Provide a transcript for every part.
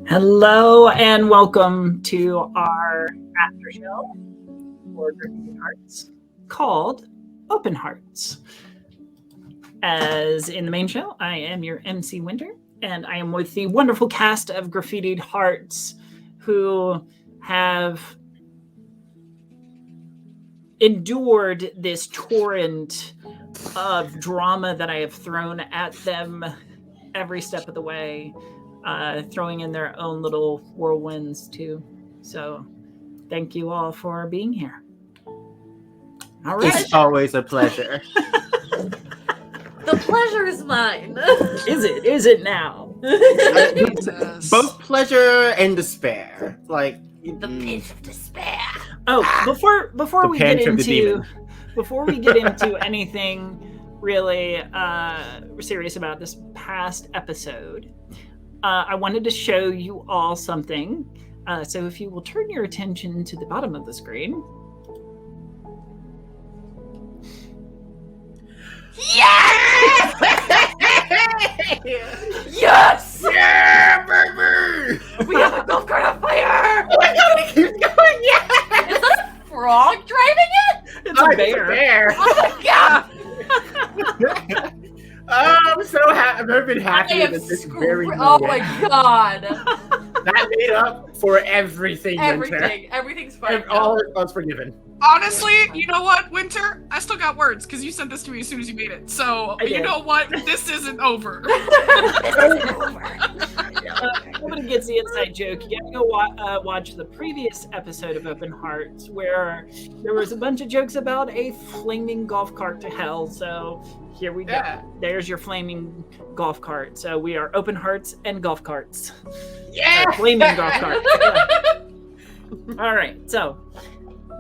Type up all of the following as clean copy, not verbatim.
Hello and welcome to our after show for Graffitied Hearts called Open Hearts. As in the main show, I am your MC Winter, and I am with the wonderful cast of Graffitied Hearts who have endured this torrent of drama that I have thrown at them every step of the way. Throwing in their own little whirlwinds too. So thank you all for being here. All right. It's always a pleasure. The pleasure is mine. Is it? Is it now? Both pleasure and despair. Like The pit of despair. Oh, before we get into demon. anything really serious about this past episode, I wanted to show you all something. So if you will turn your attention to the bottom of the screen. Yes! Yes! Yeah, baby! We have a golf cart on fire! Oh my god, it keeps going! Yeah! Is that a frog driving it? It's a bear. Oh my god! I'm so happy. I've never been I happier am than this very moment. Oh my god! That made up for everything, Winter. Everything's fine. All is forgiven. Honestly, you know what, Winter? I still got words because you sent this to me as soon as you made it. So, I you did. know what? This isn't over. Nobody gets the inside joke. You gotta go watch the previous episode of Open Hearts where there was a bunch of jokes about a flaming golf cart to hell. So here we go. Yeah. There's your flaming golf cart. So we are Open Hearts and golf carts. Yeah! Flaming golf cart. Yeah. All right. So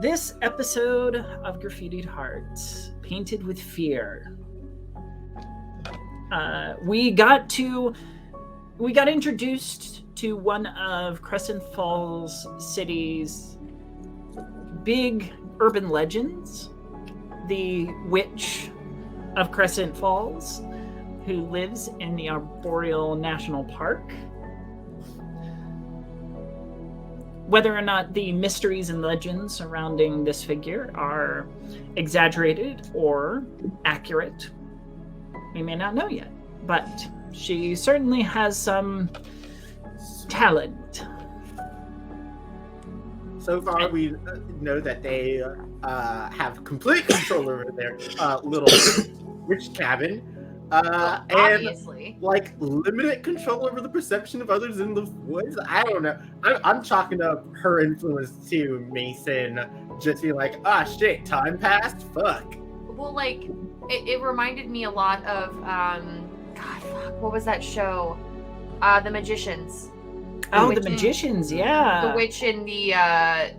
this episode of Graffitied Hearts, Painted with Fear. We got introduced to one of Crescent Falls City's big urban legends, the Witch of Crescent Falls, who lives in the Arboreal National Park. Whether or not the mysteries and legends surrounding this figure are exaggerated or accurate, we may not know yet, but she certainly has some talent. So far, we know that they have complete control over their little witch cabin, and Obviously. like limited control over the perception of others in the woods. I don't know. I'm chalking up her influence to Mason, just being like, ah, shit, time passed. Fuck. Well, like, it reminded me a lot of, God, fuck, what was that show? The Magicians. Oh, Witch the in- Magicians, yeah. The witch in the, I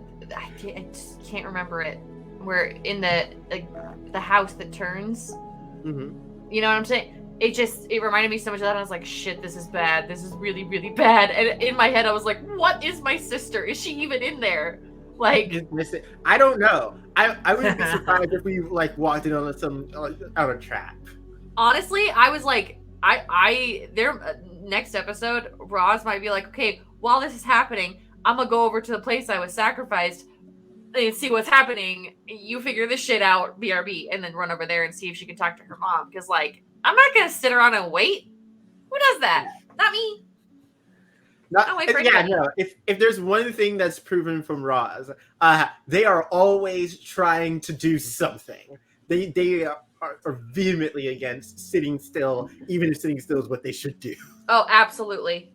just can't remember it. Where in the house that turns. Mm-hmm. You know what I'm saying? It reminded me so much of that. I was like, shit, this is bad. This is really, really bad. And in my head, I was like, what is my sister? Is she even in there? Like, I don't know. I wouldn't be surprised if we like walked in on a trap. honestly, I was like, their next episode, Roz might be like, okay, while this is happening, I'm gonna go over to the place I was sacrificed and see what's happening. You figure this shit out, BRB, and then run over there and see if she can talk to her mom. Because, like, I'm not gonna sit around and wait. Who does that? Not me. I'll wait for anybody. No. If there's one thing that's proven from Roz, they are always trying to do something. They are vehemently against sitting still, even if sitting still is what they should do. Oh, absolutely.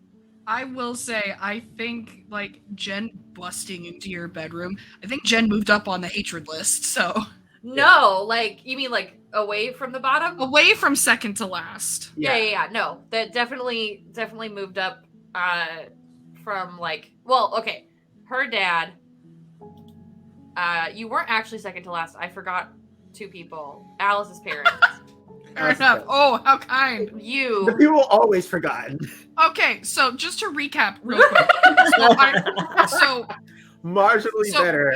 I will say, I think, like, Jen busting into your bedroom, I think Jen moved up on the hatred list, so. No, like, you mean, like, away from the bottom? Away from second to last. Yeah. No, that definitely moved up from, like, well, okay, her dad, you weren't actually second to last. I forgot two people. Alice's parents. Fair enough. Oh, how kind. The You. people always forgotten. Okay, so just to recap real quick. Marginally So better.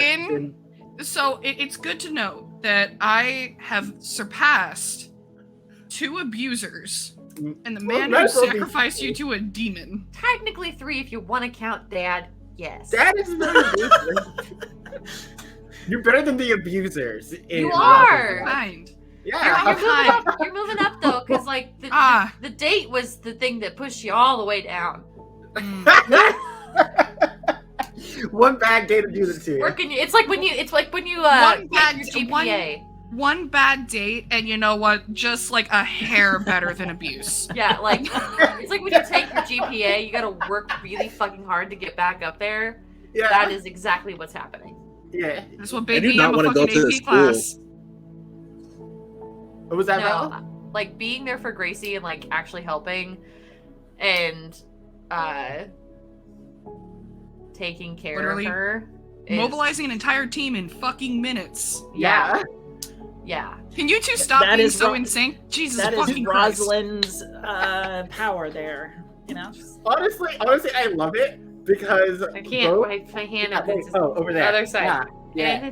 It's good to know that I have surpassed 2 abusers And the man who might as well be sacrificed you to a demon. Technically 3 if you want to count Dad. Yes. That is very abusive. You're better than the abusers. You are. Kind. Yeah. You're moving up. You're moving up though, because like the date was the thing that pushed you all the way down. One bad day to do this to you. Working. It's like when you. One get bad- your GPA. One bad date, and you know what? Just like a hair better than abuse. Yeah, like it's like when you take your GPA, you gotta work really fucking hard to get back up there. Yeah. That is exactly what's happening. Yeah. That's what I do baby not I'm a wanna go fucking to AP the school. class. What was that about? No, like being there for Gracie and like actually helping and taking care Literally of her. Is, Mobilizing an entire team in fucking minutes. Yeah. Yeah. Can you two stop That being is so Ro- in sync? Jesus That is fucking Christ. Rosalind's power there. You know. Honestly, I love it because I can't both- wait my hand Yeah, up. wait, oh, over there. Other side. Yeah.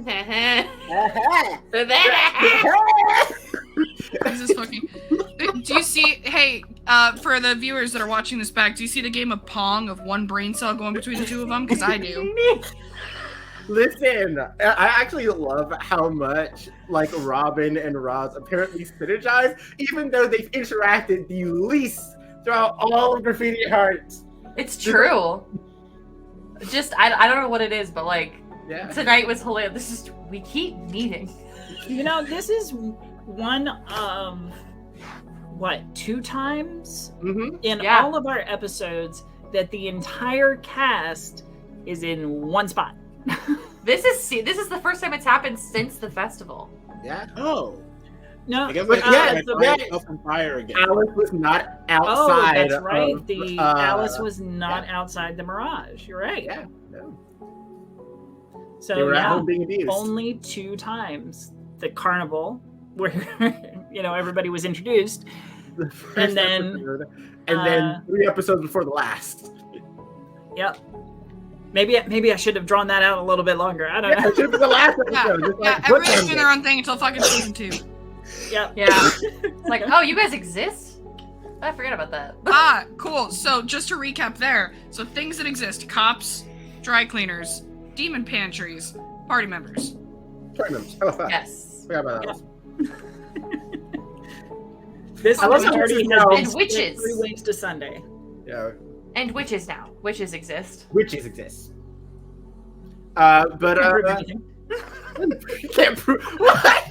Jesus fucking. Do you see? Hey, for the viewers that are watching this back, do you see the game of Pong of one brain cell going between the two of them? Because I do. Listen, I actually love how much like Robin and Roz apparently synergize, even though they've interacted the least throughout all of Graffitied Hearts. It's true. Just I don't know what it is, but like Yeah. tonight was hilarious. This is we keep meeting. You know, this is one of what 2 times Mm-hmm. in Yeah. all of our episodes that the entire cast is in one spot. This is the first time it's happened since the festival. Yeah. Oh, No, I guess But I yeah, find yeah. myself on fire again. Alice was not oh, outside. that's right. Of, The Alice was not outside the Mirage. You're right. Yeah. No. So They were at yeah, home being abused. only 2 times the carnival where everybody was introduced. The first and then, episode, and then 3 episodes before the last. Yep. Maybe I should have drawn that out a little bit longer. I don't Yeah, know. it should be the last Yeah, episode. Just yeah. like, Everybody's what's doing on their own thing until fucking season 2. Yep. Yeah. It's like, oh, you guys exist? I forgot about that. Ah, cool. So just to recap there, so things that exist: cops, dry cleaners, demon pantries, party members. Sorry, members. How about that? Yes. Forgot about that. This I love how party this is has now- been And split witches. 3 weeks to Sunday. Yeah. And witches now. Witches exist. Witches exist. But Can't prove anything. you can't prove what?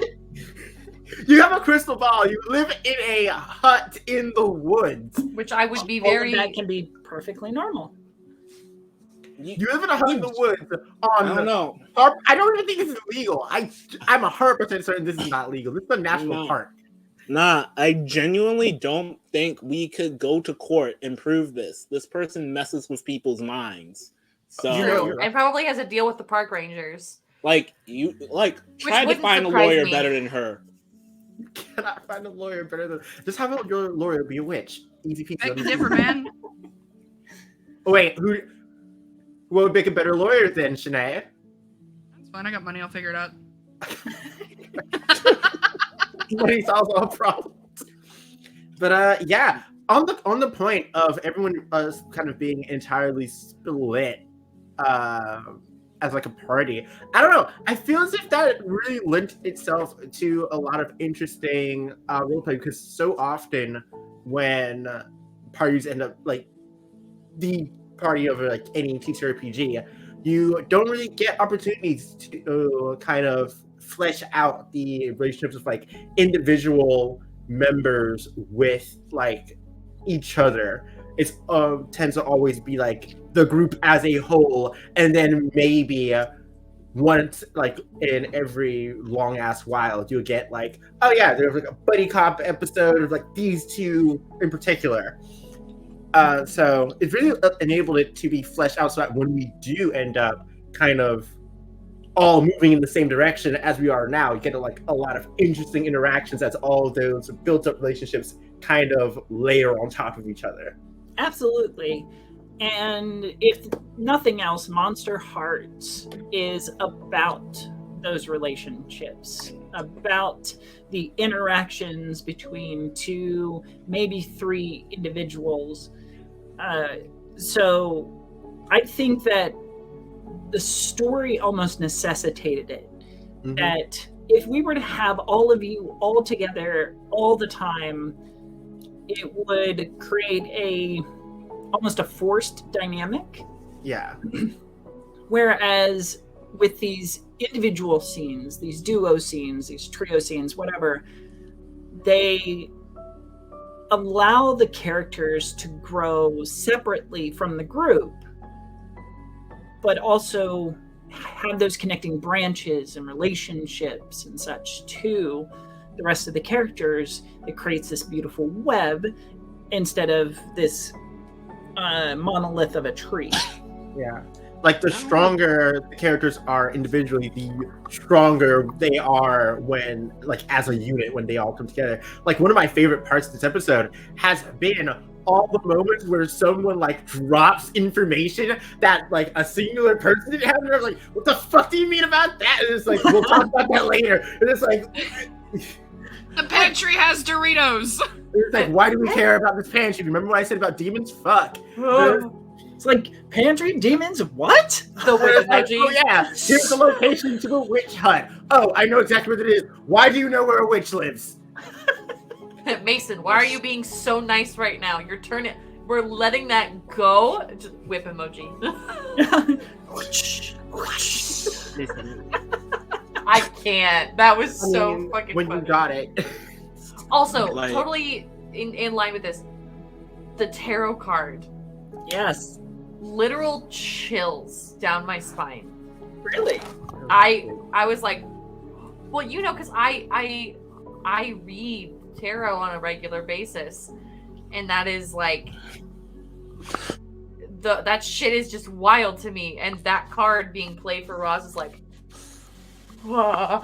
You have a crystal ball. You live in a hut in the woods. Which I would be All of very that can be perfectly normal. You live in a hut in the woods I on. don't know. I don't even think this is legal. I'm 100% certain this is not legal. This is a national No. park. Nah, I genuinely don't think we could go to court and prove this. This person messes with people's minds. So, You know- true. And probably has a deal with the park rangers. try to wouldn't find a surprise lawyer me. better than her. You cannot find a lawyer better than. Just have your lawyer be a witch. Easy Beg peasy. to differ, man. Oh, wait, who would make a better lawyer than Shania? That's fine. I got money. I'll figure it out. Money solves all problems. But yeah, on the point of everyone kind of being entirely split as like a party, I don't know. I feel as if that really lent itself to a lot of interesting roleplay, because so often when parties end up like the party of like any TTRPG, you don't really get opportunities to kind of flesh out the relationships of like individual members with like each other. It's tends to always be like the group as a whole, and then maybe once like in every long ass while you'll get like, oh yeah, there's like a buddy cop episode of like these two in particular. So it really enabled it to be fleshed out so that when we do end up kind of all moving in the same direction as we are now, you get like a lot of interesting interactions as all of those built up relationships kind of layer on top of each other. Absolutely. And if nothing else, Monster Hearts is about those relationships, about the interactions between 2, maybe 3 individuals. So I think that the story almost necessitated it. Mhm. That if we were to have all of you all together all the time, it would create almost a forced dynamic. Yeah. Whereas with these individual scenes, these duo scenes, these trio scenes, whatever, they allow the characters to grow separately from the group, but also have those connecting branches and relationships and such to the rest of the characters. It creates this beautiful web instead of this monolith of a tree. Yeah. Like, the stronger the characters are individually, the stronger they are when, like, as a unit, when they all come together. Like, one of my favorite parts of this episode has been all the moments where someone, like, drops information that, like, a singular person didn't have. And they're like, what the fuck do you mean about that? And it's like, we'll talk about that later. And it's like, The pantry has Doritos. it's like, why do we care about this pantry? Remember what I said about demons? Fuck. It's like, pantry, demons, what? The witch Like, emoji. oh yeah, here's the location to a witch hut. Oh, I know exactly what it is. Why do you know where a witch lives? Mason, why are you being so nice right now? You're turning. We're letting that go. Just whip emoji. Listen, I can't. That was I so mean, fucking when funny. you got it. Also, Like- totally in line with this, the tarot card. Yes, Literal chills down my spine. really. I was like, well, you know, because I read tarot on a regular basis, and that is like that shit is just wild to me. And that card being played for Roz is like, "Whoa."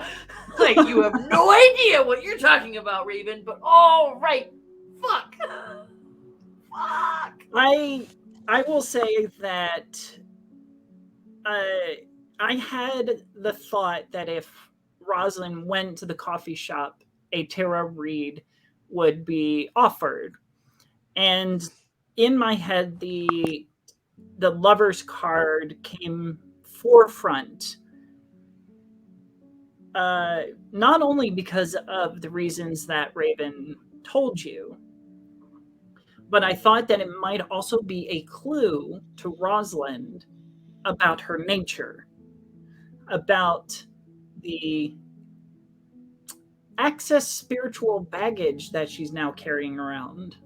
Like, you have no idea what you're talking about, Raven. But all right, fuck. I will say that I had the thought that if Rosalind went to the coffee shop, a tarot read would be offered. And in my head, the lover's card came forefront. Not only because of the reasons that Raven told you, but I thought that it might also be a clue to Rosalind about her nature, about the excess spiritual baggage that she's now carrying around.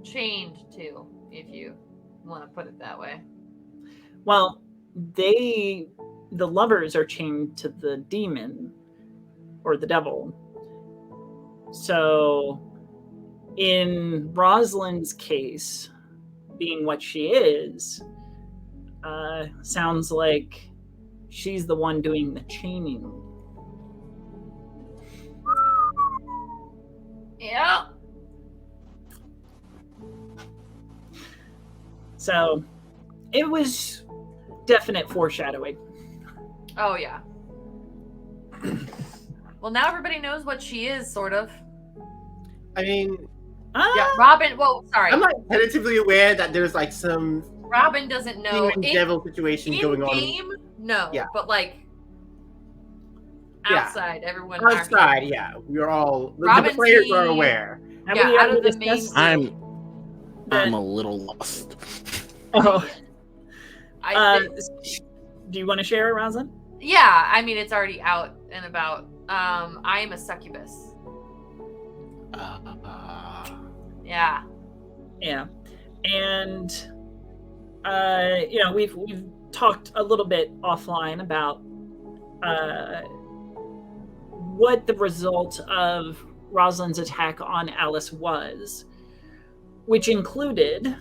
Chained to, if you want to put it that way. Well, the lovers are chained to the demon or the devil. So in Rosalind's case, being what she is, sounds like she's the one doing the chaining. Yeah. So it was definite foreshadowing. Oh yeah. Well, now everybody knows what she is, sort of. I mean, Yeah, Robin. Well, sorry. I'm like tentatively aware that there's like some Robin doesn't know. demon devil situation going on. Game, no. Yeah. But like Yeah. outside, everyone. Outside, yeah, we're all the Robin's players are the- aware. Have Yeah, we out ever of the main discussed group. I'm a little lost. Oh, I, do you want to share it, Rosalind? yeah, I mean it's already out and about. I am a succubus. Yeah. Yeah, and we've talked a little bit offline about what the result of Rosalind's attack on Alice was, which included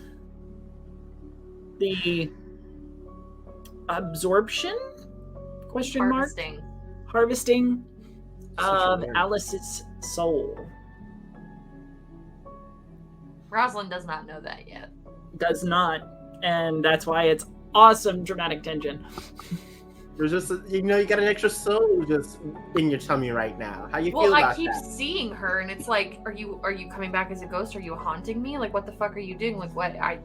the absorption harvesting of Social Alice's soul. Rosalind does not know that yet. Does not, and that's why it's awesome dramatic tension. There's just, you got an extra soul just in your tummy right now. How you feel Well, about I keep that? seeing her, and it's like, are you coming back as a ghost? Are you haunting me? Like, what the fuck are you doing? Like, what? And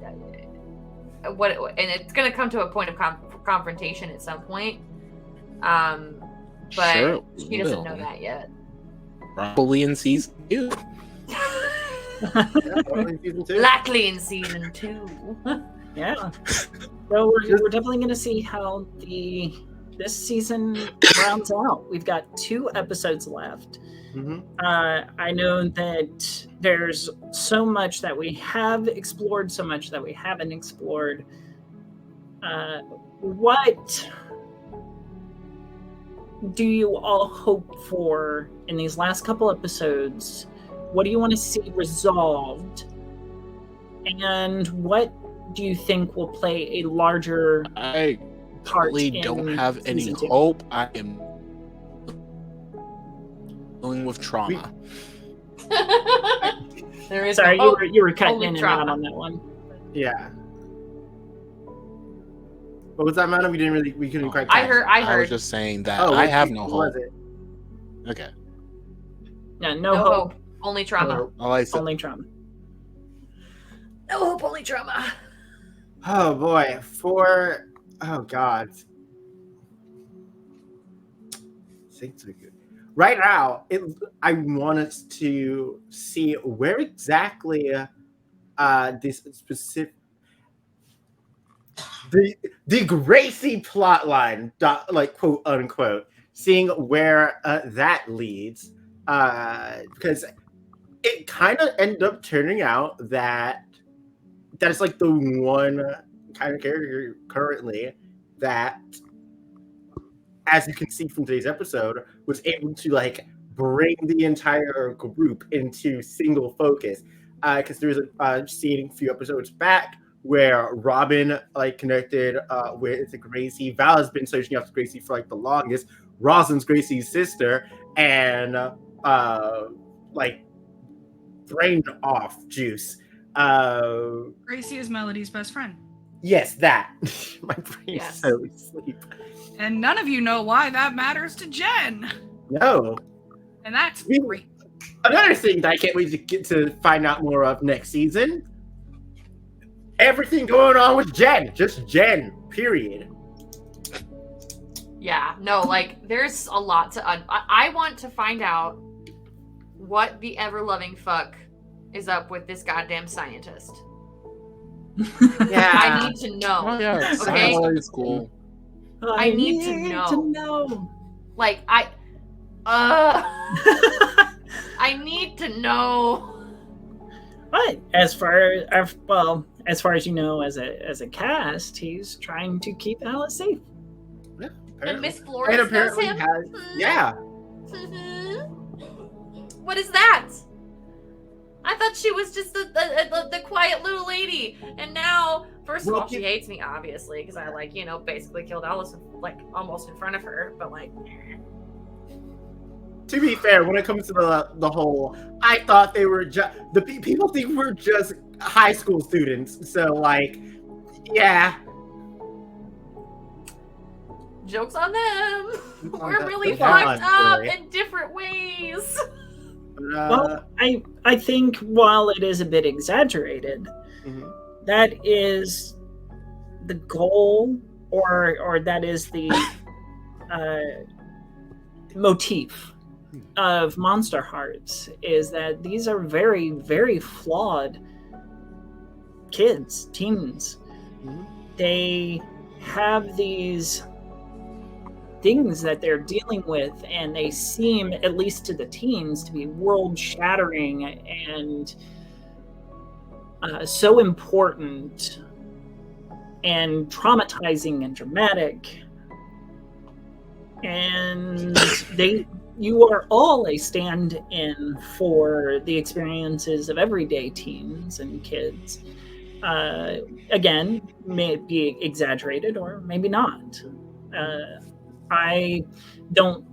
it's gonna come to a point of confrontation at some point. But Sure, she doesn't know that yet. Probably in season 2. Yeah, probably in season 2. Likely in season 2. Yeah. So we're definitely going to see how this season rounds out. We've got 2 episodes left. Mm-hmm. I know that there's so much that we have explored, so much that we haven't explored. What do you all hope for in these last couple episodes? What do you want to see resolved? And what do you think will play a larger I part really in don't have any season 2? hope. I am dealing with trauma. There is Sorry, no you were cutting only in and trauma. out on that one. Yeah. What was that, madam? We couldn't quite I catch heard. it. I I heard. was just saying that Oh, I have no what hope. was it? Okay. Yeah, No hope. Only trauma. Oh. All I said. Only trauma. No hope. Only trauma. Oh boy, oh god. Things are good. Right now, I want us to see where exactly this specific the Gracie plotline, like quote unquote, seeing where that leads, because it kind of ended up turning out that that's like the one kind of character currently that, as you can see from today's episode, was able to like bring the entire group into single focus. Because there was a scene a few episodes back where Robin like connected with Gracie. Val has been searching after Gracie for like the longest. Rosalind's Gracie's sister, and like brain off Juice. Gracie is Melody's best friend. Yes, that. My brain's Yes. so asleep. And none of you know why that matters to Jen. No. And that's We- great. Another thing that I can't wait to get to find out more of next season. Everything going on with Jen. Just Jen. Period. Yeah. No. Like, there's a lot to. I want to find out what the ever loving fuck is up with this goddamn scientist. Yeah. I need to know. Oh yeah, it's Okay. high school. I need to know. Like, I need to know. But as far as you know, as a cast, he's trying to keep Alice safe. And Miss And Flores knows apparently him. yeah. What is that? I thought she was just the quiet little lady, and now, first of Well, all, she hates me obviously because I basically killed Alice like almost in front of her. But like, To be fair, when it comes to the whole, I thought they were just people think we're just high school students. So like, yeah. jokes on them. We're really Come on, fucked up Billy. in different ways. Well, I think while it is a bit exaggerated, Mhm. that is the goal, or that is the motif of Monster Hearts, is that these are very, very flawed kids, teens. Mhm. They have these things that they're dealing with, and they seem, at least to the teens, to be world-shattering and so important and traumatizing and dramatic. And you are all a stand-in for the experiences of everyday teens and kids. Again, may it be exaggerated or maybe not. I don't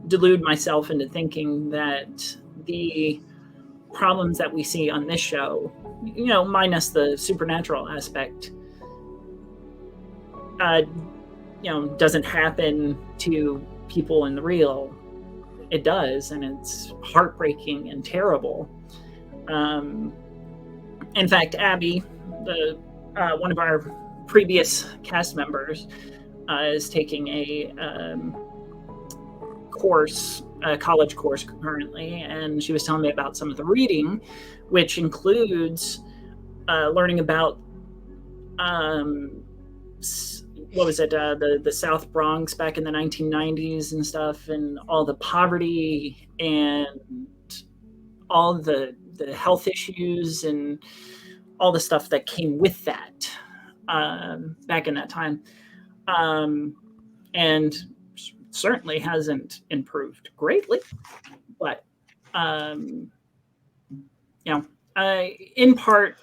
delude myself into thinking that the problems that we see on this show, minus the supernatural aspect, doesn't happen to people in the real. It does, and it's heartbreaking and terrible. In fact, Abby, the one of our previous cast members, is taking a college course currently, and she was telling me about some of the reading, which includes learning about what was it, the South Bronx back in the 1990s and stuff, and all the poverty and all the health issues and all the stuff that came with that back in that time, and certainly hasn't improved greatly, but in part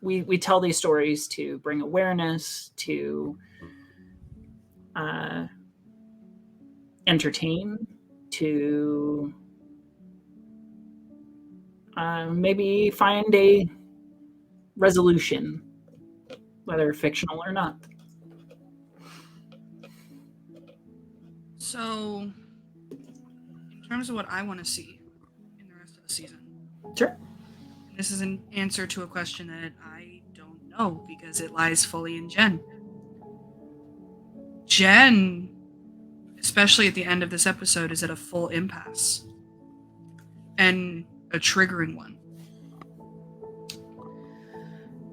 we tell these stories to bring awareness, to entertain, to maybe find a resolution, whether fictional or not. So, in terms of what I want to see in the rest of the season, Sure. This is an answer to a question that I don't know because it lies fully in Jen. Jen, especially at the end of this episode, is at a full impasse. And a triggering one.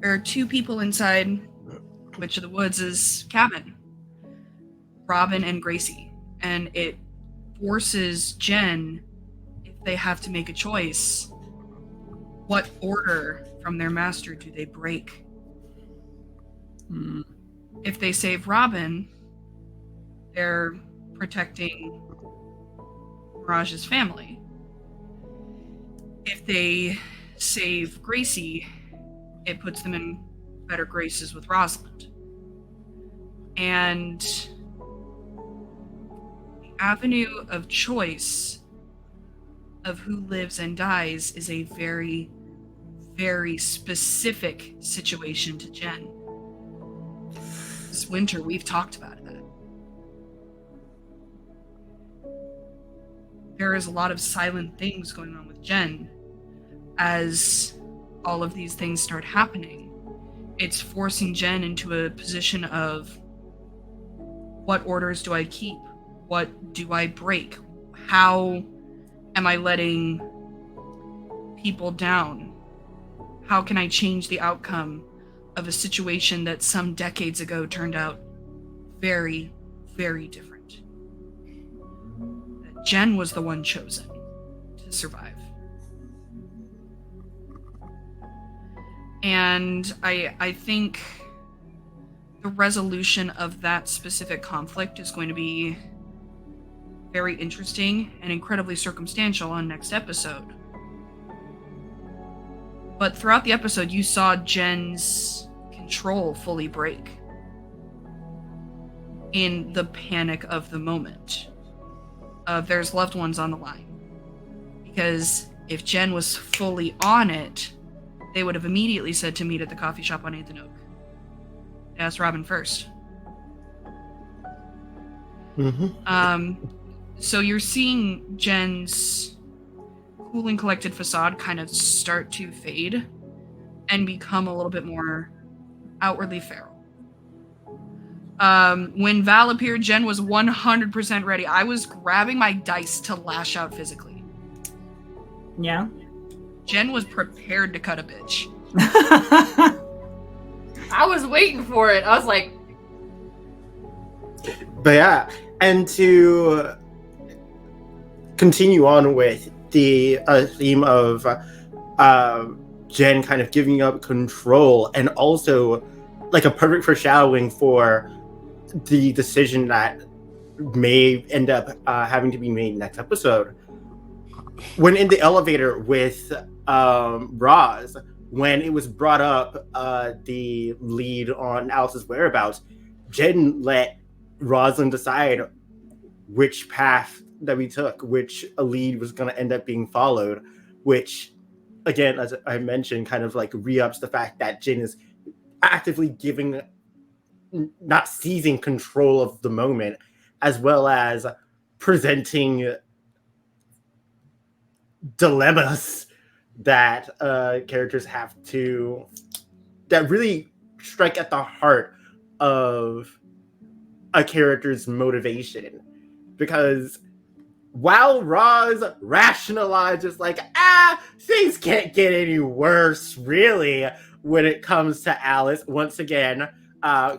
There are two people inside Witch of the Woods' cabin. Robin and Gracie. And it forces Jen, if they have to make a choice, what order from their master do they break? If they save Robin, they're protecting Mirage's family. If they save Gracie, it puts them in better graces with Rosalind. And the avenue of choice of who lives and dies is a very, very specific situation to Jen. This winter, we've talked about that. There is a lot of silent things going on with Jen as all of these things start happening. It's forcing Jen into a position of, what orders do I keep? What do I break? How am I letting people down? How can I change the outcome of a situation that some decades ago turned out very, very different? That Jen was the one chosen to survive. And I think the resolution of that specific conflict is going to be very interesting and incredibly circumstantial on next episode. But throughout the episode, you saw Jen's control fully break in the panic of the moment. There's loved ones on the line. Because if Jen was fully on it, they would have immediately said to meet at the coffee shop on 8th and Oak. They asked Robin first. So you're seeing Jen's cool and collected facade kind of start to fade and become a little bit more outwardly feral. When Val appeared, Jen was 100% ready. I was grabbing my dice to lash out physically. Yeah. Jen was prepared to cut a bitch. I was waiting for it. I was like... But yeah, and to continue on with the theme of Jen kind of giving up control, and also like a perfect foreshadowing for the decision that may end up having to be made next episode. When in the elevator with Roz, when it was brought up the lead on Alice's whereabouts, Jen let Rosalind decide which path that we took, which a lead was going to end up being followed, which, again, as I mentioned, kind of like re-ups the fact that Jen is actively giving not seizing control of the moment, as well as presenting dilemmas that characters have to, that really strike at the heart of a character's motivation. Because while Roz rationalizes like, things can't get any worse, really, when it comes to Alice, once again,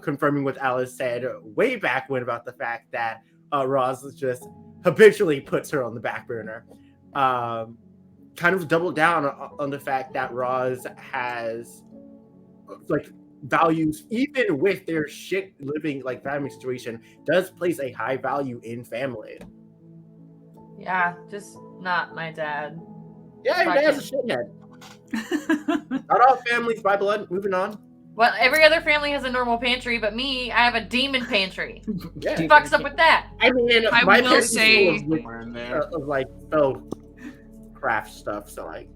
confirming what Alice said way back when about the fact that Roz just habitually puts her on the back burner. Kind of doubled down on the fact that Roz has like values, even with their shit living like family situation, does place a high value in family. Yeah, just not my dad. Yeah, your dad's a shithead. Not all families by blood. Moving on. Well, every other family has a normal pantry, but me, I have a demon pantry. Yeah. Who fucks up with that? I mean, I my will parents say- Somewhere in there. of like craft stuff. So like,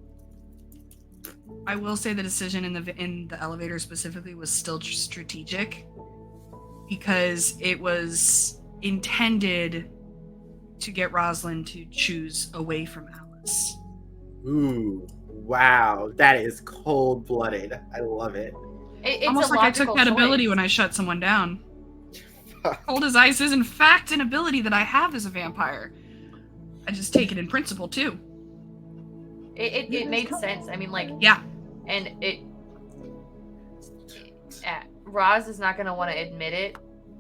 I will say the decision in the elevator specifically was still strategic, because it was intended to get Rosalind to choose away from Alice. ooh, wow, that is cold-blooded. I love it. It's Almost a like I took logical that ability choice. when I shut someone down. Cold as ice is in fact an ability that I have as a vampire. I just take it in principle too. It made sense. I mean, like, Yeah. and Roz is not going to want to admit it,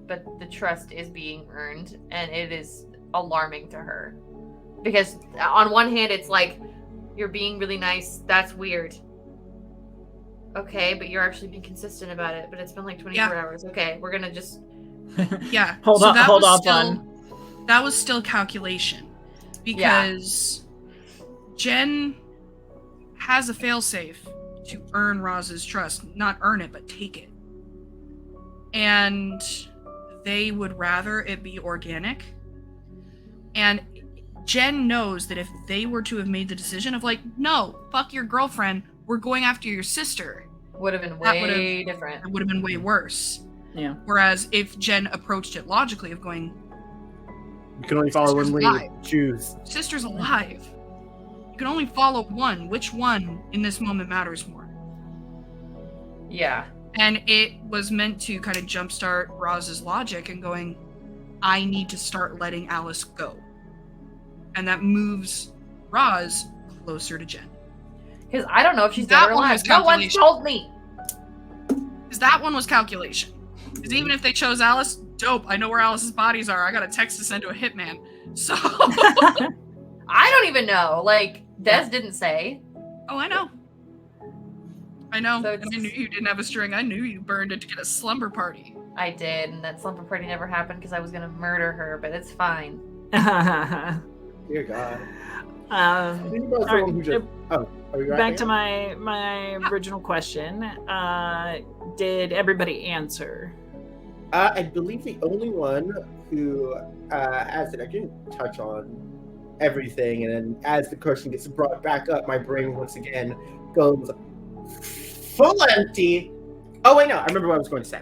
but the trust is being earned, and it is alarming to her. Because on one hand, it's like, you're being really nice, that's weird. Okay, but you're actually being consistent about it, but it's been like 24 hours. Okay, we're going to just... Yeah. Hold off on. That was still calculation. Because Jen has a failsafe to earn Roz's trust. Not earn it, but take it. And they would rather it be organic. And Jen knows that if they were to have made the decision of like, no, fuck your girlfriend, we're going after your sister, Would have been way different. it would have been way worse. Yeah. Whereas if Jen approached it logically of going, You can only follow one Sister's lead. alive. Choose. sister's alive. You can only follow one. Which one in this moment matters more? Yeah. And it was meant to kind of jumpstart Roz's logic and going, I need to start letting Alice go. And that moves Roz closer to Jen. Because I don't know if she's That dead or one alive. was No one's calculation. told me. Because that one was calculation. Because even if they chose Alice, dope, I know where Alice's bodies are. I got a text to send to a hitman. So, I don't even know. Like, Des didn't say. oh, I know. I know. So And I knew you didn't have a string. I knew you burned it to get a slumber party. I did, and that slumber party never happened because I was gonna murder her, but it's fine. Dear God. all Think about someone right, who just. Oh, are we back to my original question. Did everybody answer? I believe the only one who has it. I didn't touch on everything, and then as the question gets brought back up, my brain once again goes full empty. Oh wait, no, I remember what I was going to say.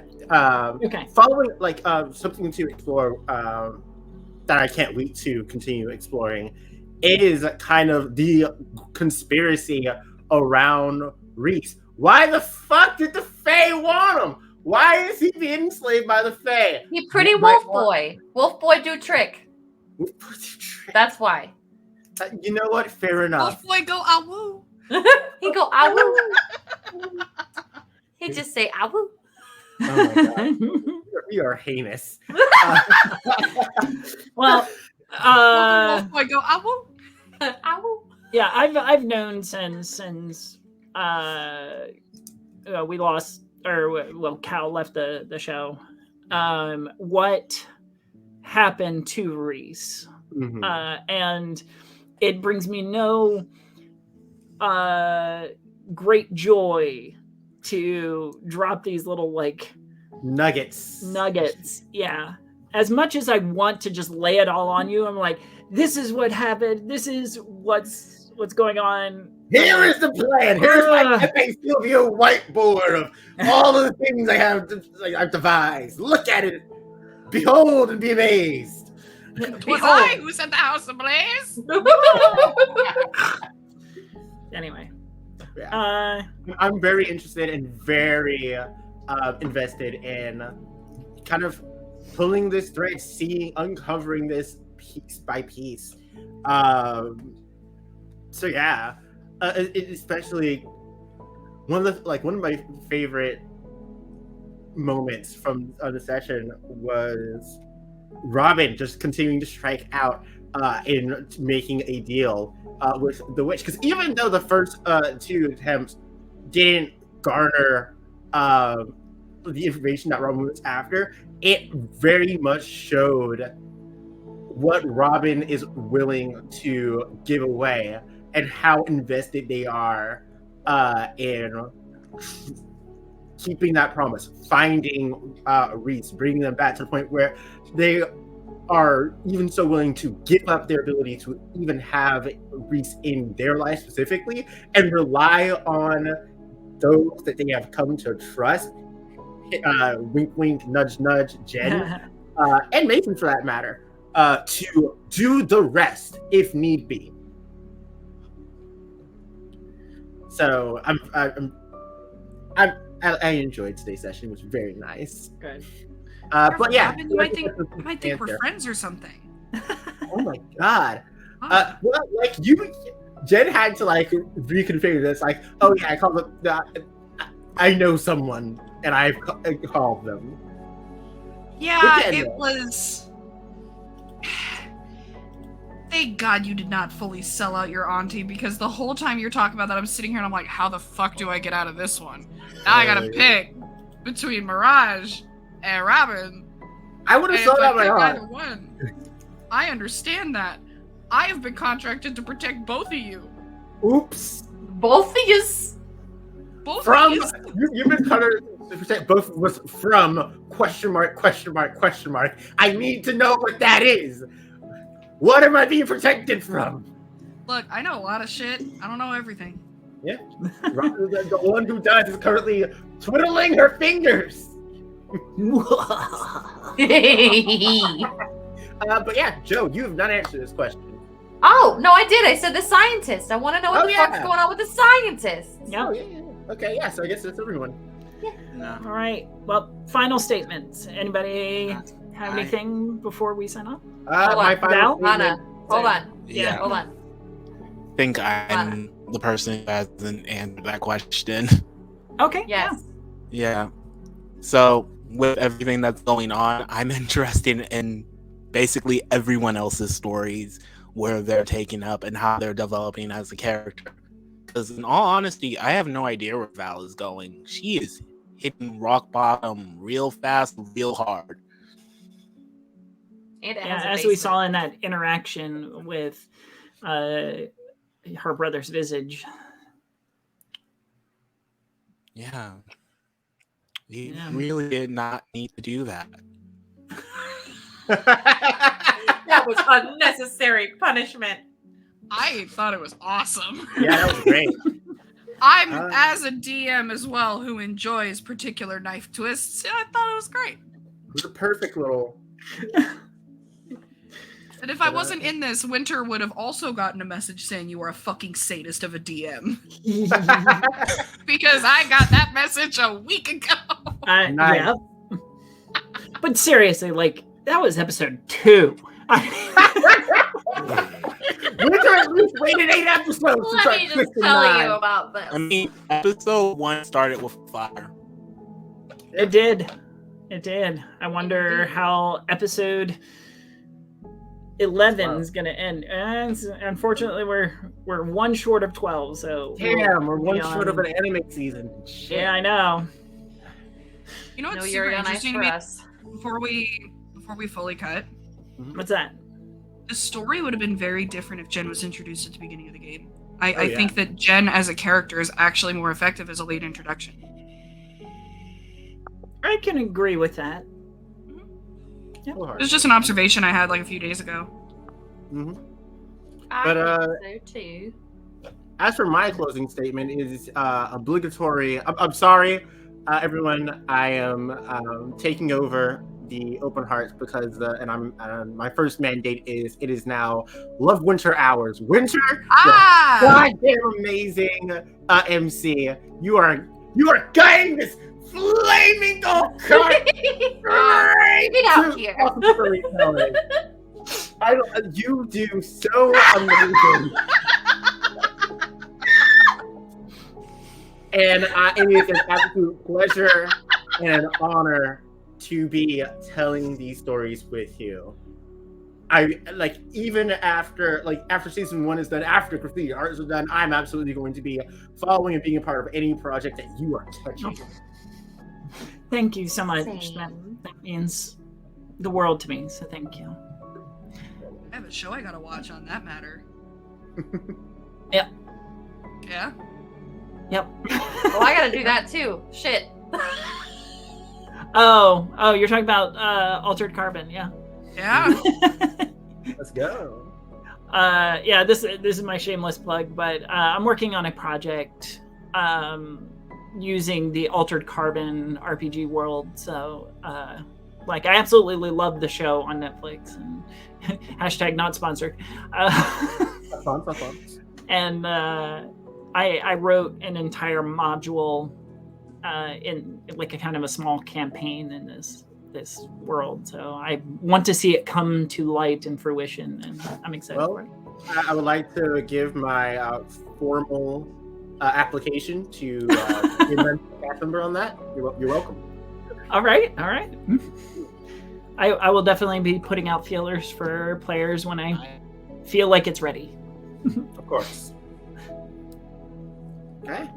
Okay. Following like something to explore that I can't wait to continue exploring is kind of the conspiracy around Reese. Why the fuck did the Fae want him? Why is he being enslaved by the Fae? He pretty You wolf might want- boy. Wolf boy do trick. That's why. You know what? Fair enough. Oh boy, go awoo. He go awoo. He just say awoo. Oh my God. We are heinous. Well, Oh boy, go awoo. Awoo. yeah, I've known since we lost, or well, Cal left the show. What happened to Reese? Mhm. And it brings me no great joy to drop these little like Nuggets. Yeah, as much as I want to just lay it all on you, I'm like, this is what happened, this is what's going on. Here is the plan. Here's my Pepe Silvio whiteboard of all of the things I've devised. Look at it. Behold and be amazed. Was I who set the house ablaze? Anyway. Yeah. I'm very interested and very invested in kind of pulling this thread, uncovering this piece by piece. So yeah, especially one of my favorite moments from the session was Robin just continuing to strike out in making a deal with the witch, because even though the first two attempts didn't garner the information that Robin was after, it very much showed what Robin is willing to give away and how invested they are in keeping that promise, finding Reese, bringing them back to the point where they are even so willing to give up their ability to even have Reese in their life specifically and rely on those that they have come to trust. Wink, wink, nudge, nudge, Jen, and Mason for that matter, to do the rest if need be. So I enjoyed today's session. It was very nice. Good. But yeah, Robin, you might think we're friends or something. Oh my god. Well, like Jen had to like reconfigure this. Like, oh yeah, I called it. I know someone, and I called them. Yeah, it was. Thank God you did not fully sell out your auntie, because the whole time you're talking about that, I'm sitting here and I'm like, how the fuck do I get out of this one? Now I gotta pick between Mirage and Robin. I would have sold out my aunt. Either one. I understand that. I have been contracted to protect both of you. Oops. Both of yous. Both From of you. you've been contracted to protect both of us from question mark. I need to know what that is. What am I being protected from? Look, I know a lot of shit. I don't know everything. Yeah. The one who does is currently twiddling her fingers. But yeah, Joe, you have not answered this question. Oh, no, I did. I said the scientist. I want to know what the fuck's going on with the scientist. Yeah. Oh, yeah. Okay, yeah, so I guess that's everyone. All right. Well, final statements. Anybody have anything before we sign off? My final statement. Hold on. Yeah. Hold on. I think I'm the person who hasn't answered that question. Okay. Yes. Yeah. So with everything that's going on, I'm interested in basically everyone else's stories, where they're taking up and how they're developing as a character. Because in all honesty, I have no idea where Val is going. She is hitting rock bottom real fast, real hard. And it Yeah, has a as we basement. saw in that interaction with her brother's visage. Yeah. He Yeah. really did not need to do that. That was unnecessary punishment. I thought it was awesome. Yeah, that was great. I'm, as a DM as well, who enjoys particular knife twists, I thought it was great. It was a perfect little. And if I wasn't in this, Winter would have also gotten a message saying you are a fucking sadist of a DM. Because I got that message a week ago. Nice. Yeah. But seriously, like, that was episode 2. Winter at least waited 8 episodes to Let start me just twisting tell knives. you about this. I mean, episode 1 started with fire. It did. It did. I wonder how episode 11 is going to end. And unfortunately, we're one short of 12. So Damn, we're one short of an anime season. Shit. Yeah, I know. You know No, what's you're super nice interesting to for me? us. Before we fully cut, What's that? the story would have been very different if Jen was introduced at the beginning of the game. I yeah. think that Jen as a character is actually more effective as a late introduction. I can agree with that. It It was just an observation I had like a few days ago. Mhm. I But, think so too. as for my closing statement, it is obligatory. I'm sorry, everyone. I am taking over the Open Hearts because, and I'm my first mandate is it is now Love Winter Hours. Winter, Ah! goddamn amazing MC. You are gutting this flaming gold card. Get out here. You do so amazing. And it is an absolute pleasure and an honor to be telling these stories with you. I like even after season 1 is done, after Graffitied Hearts are done, I'm absolutely going to be following and being a part of any project that you are touching. Thank you so much. Same. That means the world to me. So thank you. I have a show I gotta watch on that matter. Yep. Yeah? Yep. Oh, I gotta do that too. Shit. Oh, you're talking about Altered Carbon, yeah. Yeah? Let's go. Yeah, this is my shameless plug, but I'm working on a project using the Altered Carbon RPG world. So, I absolutely love the show on Netflix, and hashtag not sponsored. That's fun. And I wrote an entire module in like a kind of a small campaign in this world. So I want to see it come to light and fruition, and I'm excited for it. I would like to give my formal application to be a cast member on that. You're welcome. All right. I will definitely be putting out feelers for players when I feel like it's ready. Of course. Okay.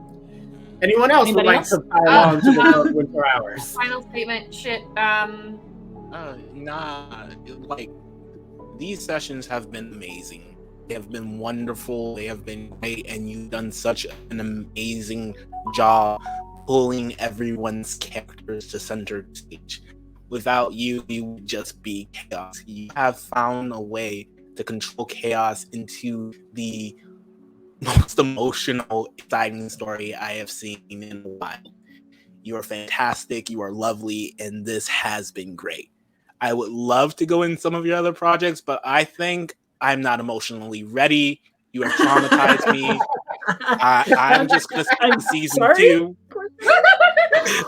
Anyone else would like to pile on to the Winter Hours? Final statement. Shit. Like, these sessions have been amazing. They have been wonderful. They have been great, and you've done such an amazing job pulling everyone's characters to center stage. Without you, you would just be chaos. You have found a way to control chaos into the most emotional, exciting story I have seen in a while. You are fantastic, you are lovely, and this has been great. I would love to go in some of your other projects, but I think I'm not emotionally ready. You have traumatized me. I'm just going to skip to season 2.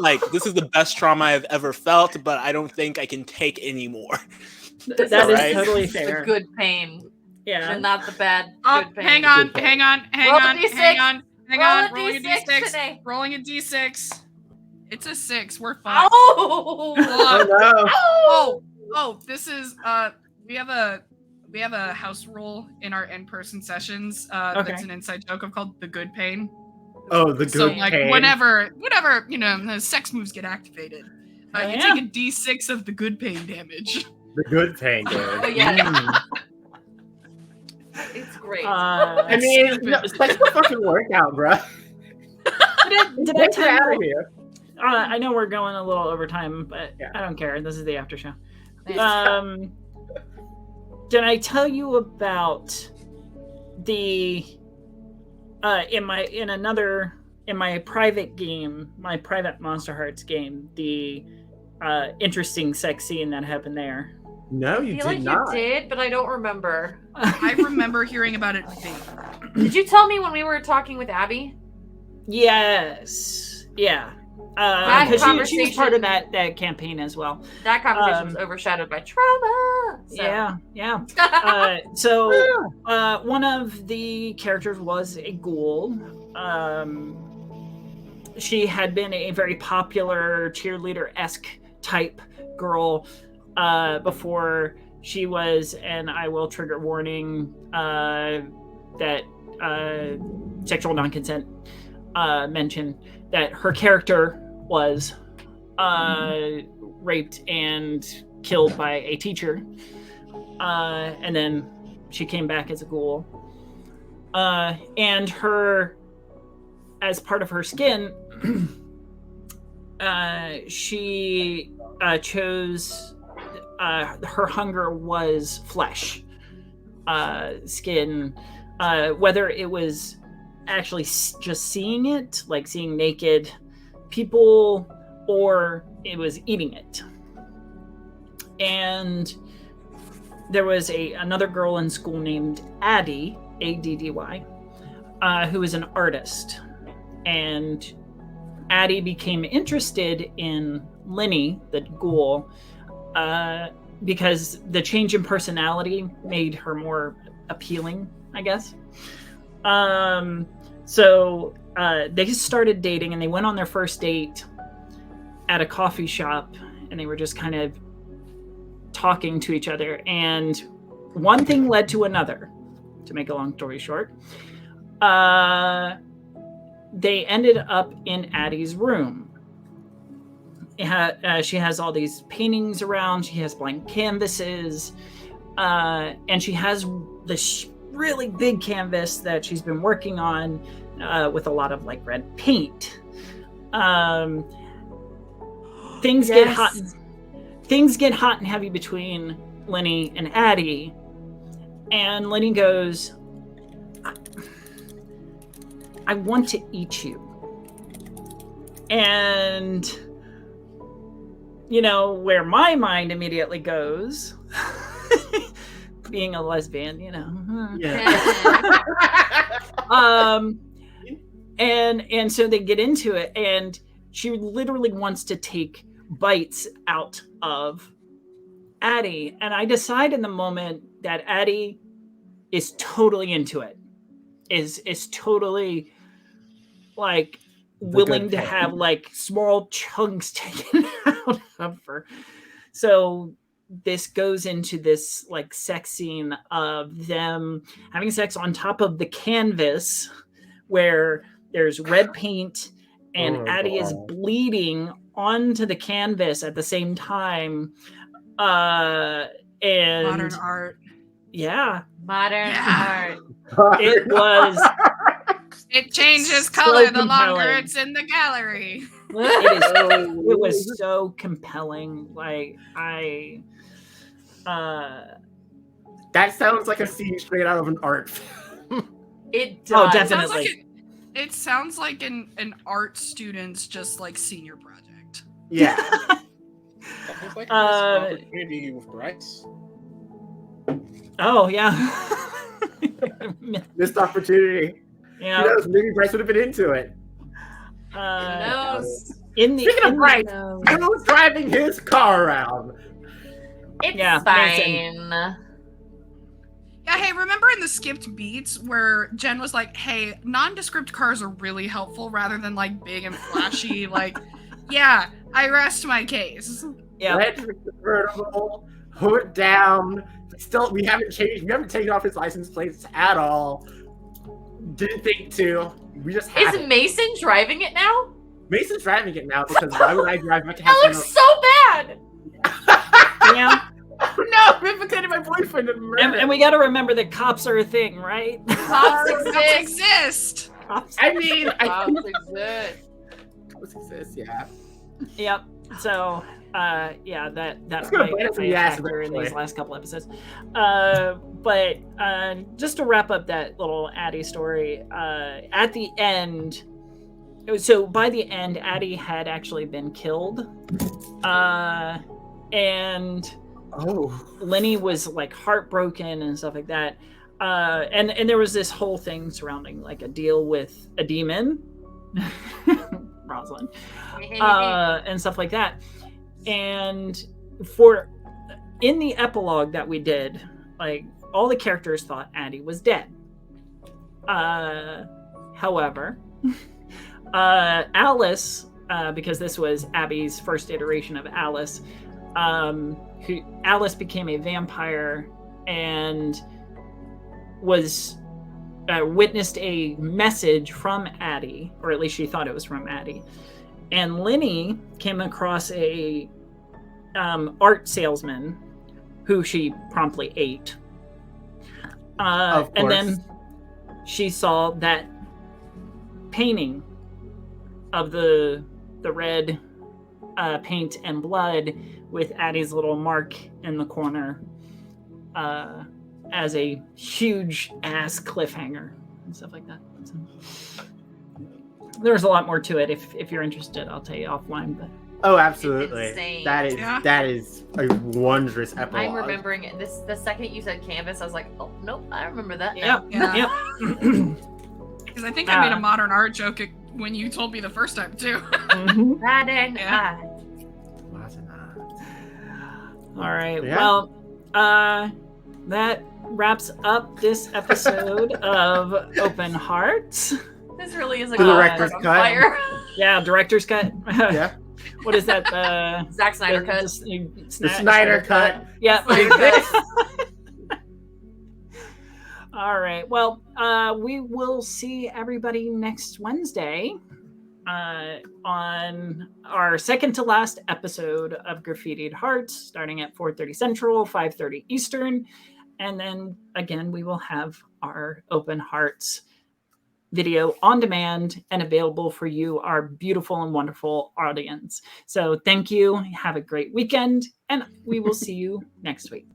Like, this is the best trauma I've ever felt, but I don't think I can take any more. That is totally fair. The good pain. Yeah. And not the bad good pain. Hang on. Rolling a D6 today. Rolling a D6. It's a 6. We're fine. Oh! Oh, this is we have a house rule in our in-person sessions. That's an inside joke of called the good pain. Oh, the good so, like, pain. whenever the sex moves get activated, you take a D6 of the good pain damage. The good pain, dude. Oh, yeah. It's great. I mean, sex the fucking workout, bro. Did I tell you? Out of here. I know we're going a little over time, but I don't care. This is the after show. Did I tell you about the in my private game, my private Monster Hearts game, the interesting sex scene that happened there? No, you I feel did like not. you did, but I don't remember. I remember hearing about it. Did you tell me when we were talking with Abby? Yes. Yeah. Because she was part of that campaign as well. That conversation was overshadowed by trauma. So. Yeah. So one of the characters was a ghoul. She had been a very popular cheerleader-esque type girl before she was, and I will trigger warning that sexual non-consent mentioned that her character was raped and killed by a teacher, and then she came back as a ghoul, and her, as part of her skin, she chose her hunger was flesh, skin, whether it was actually just seeing it, like seeing naked people, or it was eating it. And there was another girl in school named Addie, Addy, who was an artist. And Addie became interested in Lenny, the ghoul, because the change in personality made her more appealing, I guess. So they started dating, and they went on their first date at a coffee shop, and they were just kind of talking to each other. And one thing led to another, to make a long story short. They ended up in Addie's room. She has all these paintings around. She has blank canvases. And she has this really big canvas that she's been working on with a lot of like red paint. Things get hot. Things get hot and heavy between Lenny and Addie. And Lenny goes, I want to eat you. And, you know, where my mind immediately goes, being a lesbian, you know. Yeah. And so they get into it, and she literally wants to take bites out of Addie. And I decide in the moment that Addie is totally into it, is totally like willing to have like small chunks taken out of her. So this goes into this like sex scene of them having sex on top of the canvas where there's red paint, and Addie is bleeding onto the canvas at the same time. And Modern art. Yeah. Modern Yeah. art. It was It changes So color the compelling. longer it's in the gallery. it was so compelling. Like That sounds like a scene straight out of an art film. It does. Oh, It sounds definitely. like it sounds like an art student's just like senior project. Yeah. It's like this opportunity with Bryce. Oh yeah. Missed opportunity. Yeah. Who knows? Maybe Bryce would have been into it. Who knows? Speaking of Bryce, who's driving his car around? It's Yeah, fine. Yeah, hey, remember in the skipped beats where Jen was like, hey, nondescript cars are really helpful rather than like big and flashy, like, yeah, I rest my case. Yeah. Red convertible, hood down. Still, we haven't taken off his license plates at all. Didn't think to. We just have Is it. Mason driving it now? Mason's driving it now because why would I drive my That car? looks so bad. Yeah. No, we implicated my boyfriend in murder. And we got to remember that cops are a thing, right? Cops Cops exist. exist. Cops. I mean, I Cops think exist. cops exist, yeah. Yep. So, yeah, that It's gonna might bite us in be the a ass factor in eventually. these last couple episodes. But just to wrap up that little Addie story, at the end, so by the end, Addie had actually been killed, and Lenny was like heartbroken and stuff like that. And there was this whole thing surrounding like a deal with a demon, Rosalind, and stuff like that. And in the epilogue that we did, like all the characters thought Addie was dead. However, Alice, because this was Abby's first iteration of Alice, Alice became a vampire and was witnessed a message from Addie, or at least she thought it was from Addie. And Lenny came across a art salesman who she promptly ate. And then she saw that painting of the red paint and blood with Addie's little mark in the corner as a huge ass cliffhanger and stuff like that. So, there's a lot more to it. If you're interested, I'll tell you offline. But Oh, absolutely. Insane. That is a wondrous epilogue. I'm remembering it. The second you said canvas, I was like, oh nope, I remember that. Yep. now. Yeah. Yep. Because I think I made a modern art joke when you told me the first time too. Mhm. Modern Yeah. art. All right. Yeah. Well, that wraps up this episode of Open Hearts. This really is a The director's on cut. fire. Yeah, director's cut. Yeah. What is that? Zack Snyder cut. The Snyder cut. Yeah. Snyder cut. All right. Well, we will see everybody next Wednesday on our second to last episode of Graffitied Hearts, starting at 4:30 Central, 5:30 Eastern. And then again, we will have our Open Hearts video on demand and available for you, our beautiful and wonderful audience. So thank you. Have a great weekend, and we will see you next week.